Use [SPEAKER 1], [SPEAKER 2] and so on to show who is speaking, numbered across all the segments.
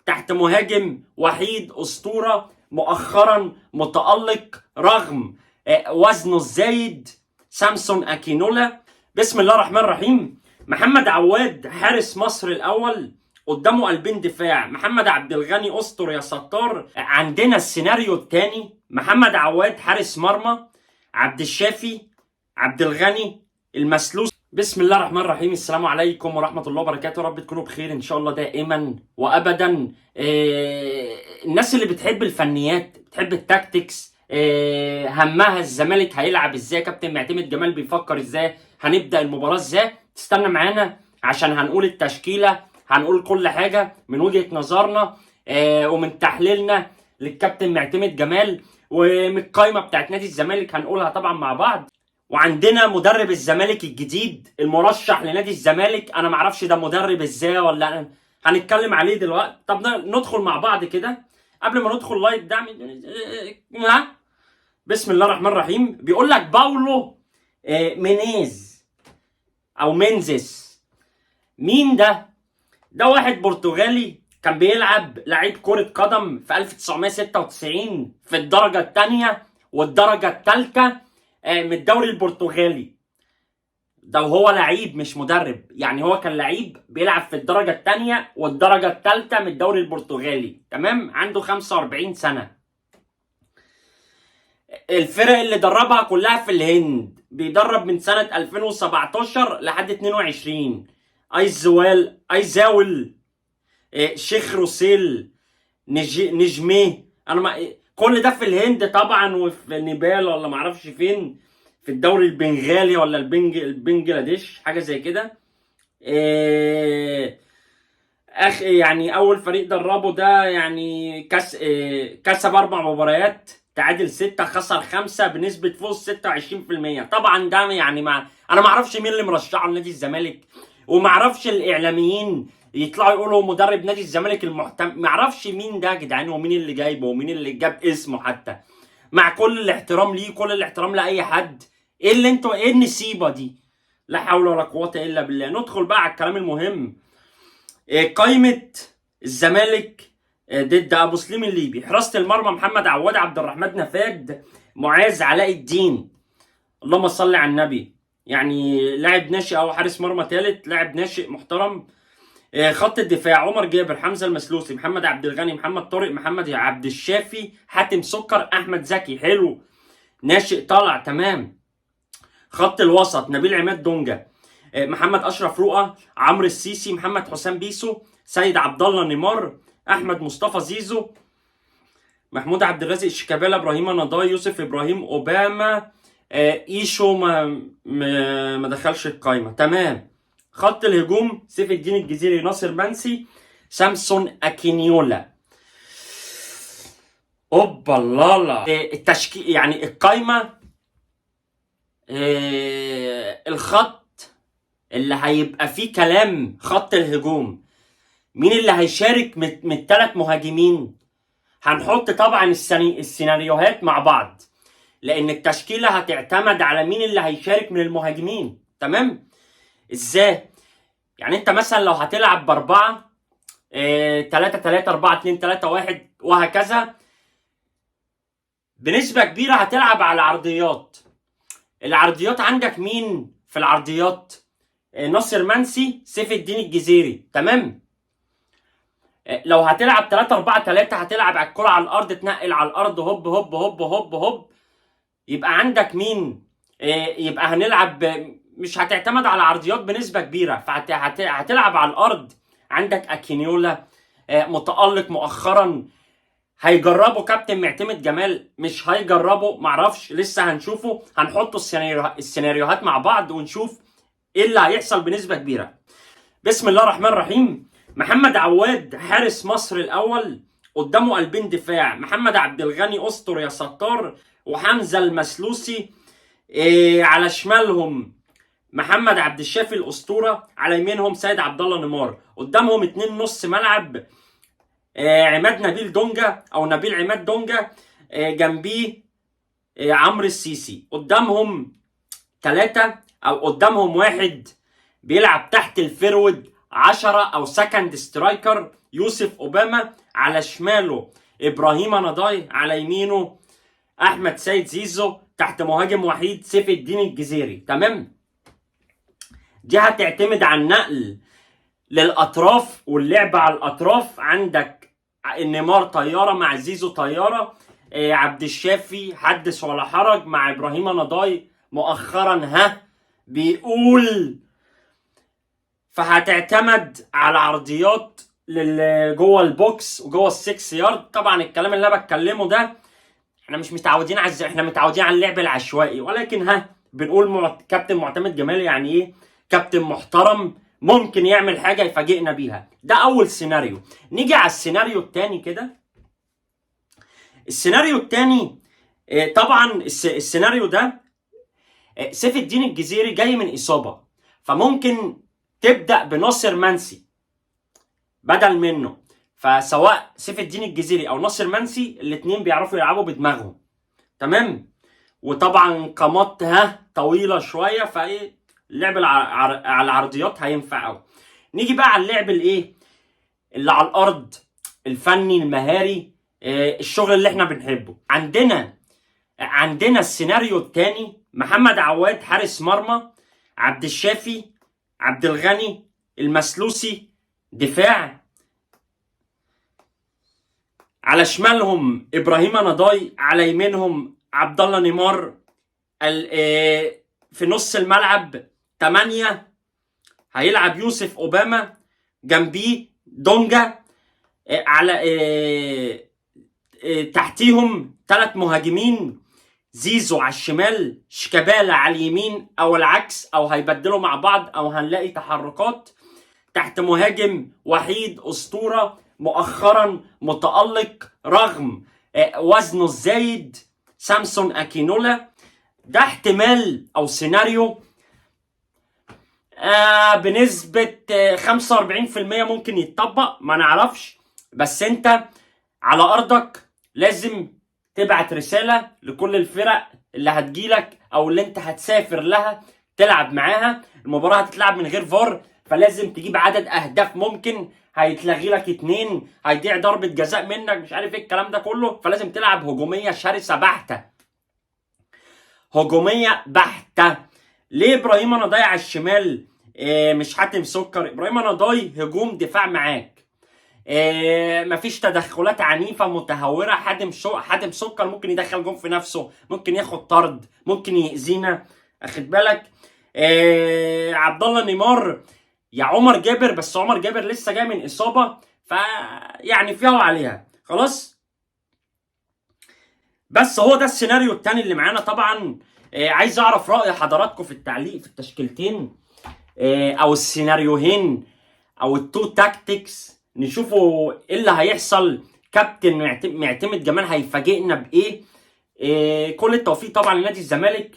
[SPEAKER 1] تحت مهاجم وحيد اسطوره مؤخرا متالق رغم وزنه الزايد سامسون اكينولا. بسم الله الرحمن الرحيم. محمد عواد حارس مصر الاول، قدامه قلبين دفاع، محمد عبد الغني استر يا ستار. عندنا السيناريو الثاني، محمد عواد حارس مرمى، عبد الشافي، عبد الغني، المسلوس. بسم الله الرحمن الرحيم. السلام عليكم ورحمة الله وبركاته، رب تكونوا بخير ان شاء الله دائما وابدا. الناس اللي بتحب الفنيات، بتحب التاكتكس، همها الزمالك هيلعب ازاي، كابتن معتمد جمال بيفكر ازاي، هنبدأ المباراة ازاي، تستنى معانا عشان هنقول التشكيلة، هنقول كل حاجة من وجهة نظرنا ومن تحليلنا للكابتن معتمد جمال، ومن القايمة بتاعت نادي الزمالك هنقولها طبعا مع بعض. وعندنا مدرب الزمالك الجديد المرشح لنادي الزمالك، انا معرفش ده مدرب ازاي ولا هنتكلم عليه دلوقتي. طب ندخل مع بعض كده قبل ما ندخل لايك دعم. بسم الله الرحمن الرحيم. بيقول لك باولو مينيز او مينزيس، مين ده؟ ده واحد برتغالي كان بيلعب لعيب كرة قدم في 1996 في الدرجة الثانية والدرجة الثالثة من الدوري البرتغالي ده، وهو لعيب مش مدرب، يعني هو كان لعيب بيلعب في الدرجة الثانية والدرجة الثالثة من الدوري البرتغالي، تمام؟ عنده 45 سنة. الفرق اللي دربها كلها في الهند، بيدرب من سنة 2017 لحد 22. ايزاول، شيخ روسيل، نجميه، انا ما كل ده في الهند طبعا، وفي نيبال ولا معرفش فين، في الدوري البنغالي ولا البنجلاديش حاجه زي كده. يعني اول فريق دربه ده يعني كسب 4 مباريات، تعادل 6، خسر 5، بنسبه فوز 26%. طبعا ده يعني انا ما اعرفش مين اللي مرشحه لنادي الزمالك، وما اعرفش الاعلاميين يطلعوا يقولوا مدرب نادي الزمالك المحتم، ما اعرفش مين ده يا جدعان، ومين اللي جايبه، ومين اللي جاب اسمه حتى، مع كل الاحترام ليه، كل الاحترام لاي حد. ايه اللي انتوا، ايه النسيبه دي؟ لا حول ولا قوه الا بالله. ندخل بقى على الكلام المهم. قائمه الزمالك ضد ابو سليم الليبي. حراسه المرمى محمد عواد، عبد الرحمن نفاد، معاذ علاء الدين، اللهم صل على النبي، يعني لاعب ناشئ او حارس مرمى ثالث، لاعب ناشئ محترم. خط الدفاع عمر جابر، حمزه المسلوسي، محمد عبد الغني، محمد طارق، محمد عبد الشافي، حاتم سكر، احمد زكي، حلو ناشئ طالع تمام. خط الوسط نبيل عماد دونجا، محمد اشرف رؤى، عمرو السيسي، محمد حسام بيسو، سيد عبد الله نيمار، احمد مصطفى زيزو، محمود عبد الرازق شيكابالا، ابراهيم نضاي، يوسف ابراهيم، اوباما، ايشو ما دخلش القايمه، تمام. خط الهجوم سيف الدين الجزيري، ناصر منسي، سامسون اكينيولا. اوبا لالا. التشكيل يعني القايمه، الخط اللي هيبقى فيه كلام، خط الهجوم مين اللي هيشارك من الثلاث مهاجمين؟ هنحط طبعا السيناريوهات مع بعض، لان التشكيله هتعتمد على مين اللي هيشارك من المهاجمين، تمام؟ ازاي؟ يعني انت مثلا لو هتلعب باربعة 3-3 4-2-3-1 وهكذا، بنسبة كبيرة هتلعب على العرضيات. العرضيات عندك مين في العرضيات؟ ناصر منسي، سيف الدين الجزيري، تمام. لو هتلعب 3-4-3 هتلعب على الكرة على الارض، تنقل على الارض، هوب هوب هوب هوب هوب. يبقى عندك مين؟ يبقى هنلعب، مش هتعتمد على عرضيات بنسبة كبيرة، فهتلعب على الارض. عندك اكينيولا متألق مؤخرا، هيجربوا كابتن معتمد جمال، مش هيجربوا، معرفش لسه هنشوفه. هنحط السيناريوهات مع بعض ونشوف ايه اللي هيحصل بنسبة كبيرة. بسم الله الرحمن الرحيم. محمد عواد حارس مصر الاول، قدامه قلبين دفاع، محمد عبد الغني استر يا ستار، وحمزه المسلوسي. على شمالهم محمد عبد الشافي الاسطوره، على يمينهم سيد عبد الله نيمار. قدامهم 2 نص ملعب، عماد نبيل دونجا او نبيل عماد دونجا، جنبيه عمرو السيسي. قدامهم 3 او قدامهم 1 بيلعب تحت الفرود 10 او سكند سترايكر يوسف اوباما، على شماله ابراهيم نضاي، على يمينه احمد سيد زيزو، تحت مهاجم وحيد سيف الدين الجزيري. تمام. دي هتعتمد على النقل للاطراف واللعب على الاطراف. عندك نيمار طياره مع زيزو طياره، عبد الشافي حدث ولا حرج مع ابراهيم نضاي مؤخرا بيقول. فهتعتمد على عرضيات جوه البوكس وجوه ال6 يارد. طبعا الكلام اللي انا بتكلمه ده احنا مش متعودين احنا متعودين على اللعب العشوائي، ولكن بنقول كابتن معتمد جمال يعني ايه كابتن محترم، ممكن يعمل حاجه يفاجئنا بيها. ده اول سيناريو. نيجي على السيناريو الثاني كده. السيناريو الثاني طبعا السيناريو ده سيف الدين الجزيري جاي من اصابه، فممكن تبدا بناصر منسي بدل منه. فسواء سيف الدين الجزيري او ناصر منسي الاثنين بيعرفوا يلعبوا بدماغهم. تمام. وطبعا قامات طويله شويه، فايه اللعب على العرضيات هينفع قوي. نيجي بقى على اللعب اللي على الارض، الفني المهاري، الشغل اللي احنا بنحبه. عندنا السيناريو الثاني، محمد عواد حارس مرمى، عبد الشافي، عبد الغني، المسلوسي دفاع، على شمالهم ابراهيم نضاي، على يمينهم عبد الله نيمار، في نص الملعب 8 هيلعب يوسف اوباما، جنبيه دونجا، على تحتيهم 3 مهاجمين، زيزو على الشمال، شيكابالا على اليمين، او العكس، او هيبدلوا مع بعض، او هنلاقي تحركات. تحت مهاجم وحيد اسطوره مؤخرا متألق رغم وزنه الزايد، سامسون اكينولا. ده احتمال او سيناريو بنسبة 45% ممكن يتطبق، ما نعرفش. بس انت على ارضك لازم تبعت رسالة لكل الفرق اللي هتجيلك او اللي انت هتسافر لها تلعب معاها. المباراة هتتلعب من غير فار، فلازم تجيب عدد اهداف ممكن. هيتلغي لك 2، هيضيع ضربة جزاء منك، مش عارف ايه الكلام ده كله. فلازم تلعب هجومية شرسة بحتة، هجومية بحتة. ليه ابراهيم نضاي على الشمال مش حاتم سكر؟ ابراهيم نضاي هجوم دفاع معاك، مفيش تدخلات عنيفه متهوره. حاتم سكر ممكن يدخل جون في نفسه، ممكن ياخد طرد، ممكن يأذينا، اخد بالك. عبد الله نيمار يا عمر جابر، بس عمر جابر لسه جاي من اصابه، يعني فيها وعليها خلاص. بس هو ده السيناريو الثاني اللي معانا. طبعا عايز اعرف راي حضراتكم في التعليق في التشكيلتين او السيناريوهين او التو تاكتكس، نشوفوا ايه اللي هيحصل. كابتن معتمد جمال هيفاجئنا بايه. كل التوفيق طبعا لنادي الزمالك،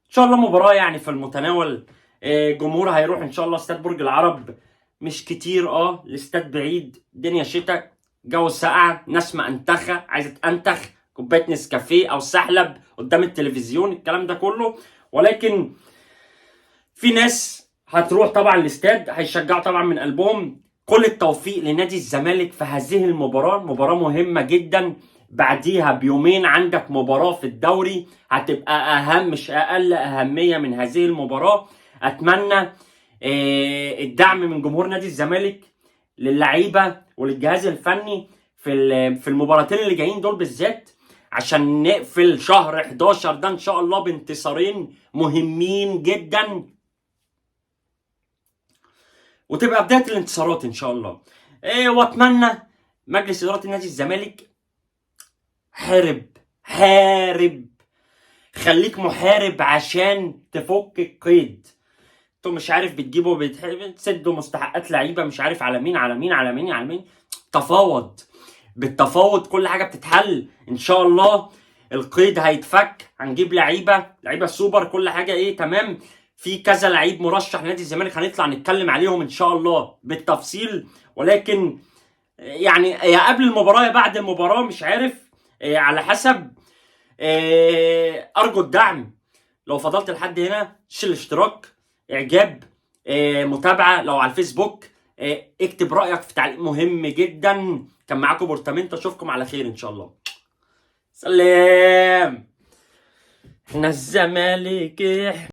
[SPEAKER 1] ان شاء الله مباراه يعني في المتناول. جمهور هيروح ان شاء الله استاد برج العرب، مش كتير. الاستاد بعيد، الدنيا شتاء، جو ساقعه، ناس مأنتخه عايزه تأنتخ كوبايه نسكافيه او سحلب قدام التلفزيون، الكلام ده كله. ولكن في ناس هتروح طبعا الاستاد، هيشجعوا طبعا من قلبهم. كل التوفيق لنادي الزمالك في هذه المباراة، مباراة مهمة جدا. بعديها بيومين عندك مباراة في الدوري هتبقى أهم مش أقل أهمية من هذه المباراة. أتمنى الدعم من جمهور نادي الزمالك للعيبة وللجهاز الفني في المباراتين اللي جايين دول بالذات، عشان نقفل شهر 11 ده إن شاء الله بانتصارين مهمين جدا، وتبقى بداية الانتصارات ان شاء الله. واتمنى مجلس ادارة نادي الزمالك حارب، خليك محارب عشان تفك القيد. انتوا مش عارف بتجيبوا بتسدوا مستحقات لعيبه، مش عارف على مين. تفاوض، بالتفاوض كل حاجه بتتحل ان شاء الله. القيد هيتفك، هنجيب لعيبه سوبر، كل حاجه تمام. في كذا لعيب مرشح لنادي الزمالك هنطلع نتكلم عليهم ان شاء الله بالتفصيل، ولكن يعني يا قبل المباراه يا بعد المباراه، مش عارف، على حسب. ارجو الدعم. لو فضلت لحد هنا شيل الاشتراك، اعجاب، متابعه لو على الفيسبوك، اكتب رايك في تعليق مهم جدا. كان معاكم بورتامنتو، اشوفكم على خير ان شاء الله. سلام. احنا الزمالك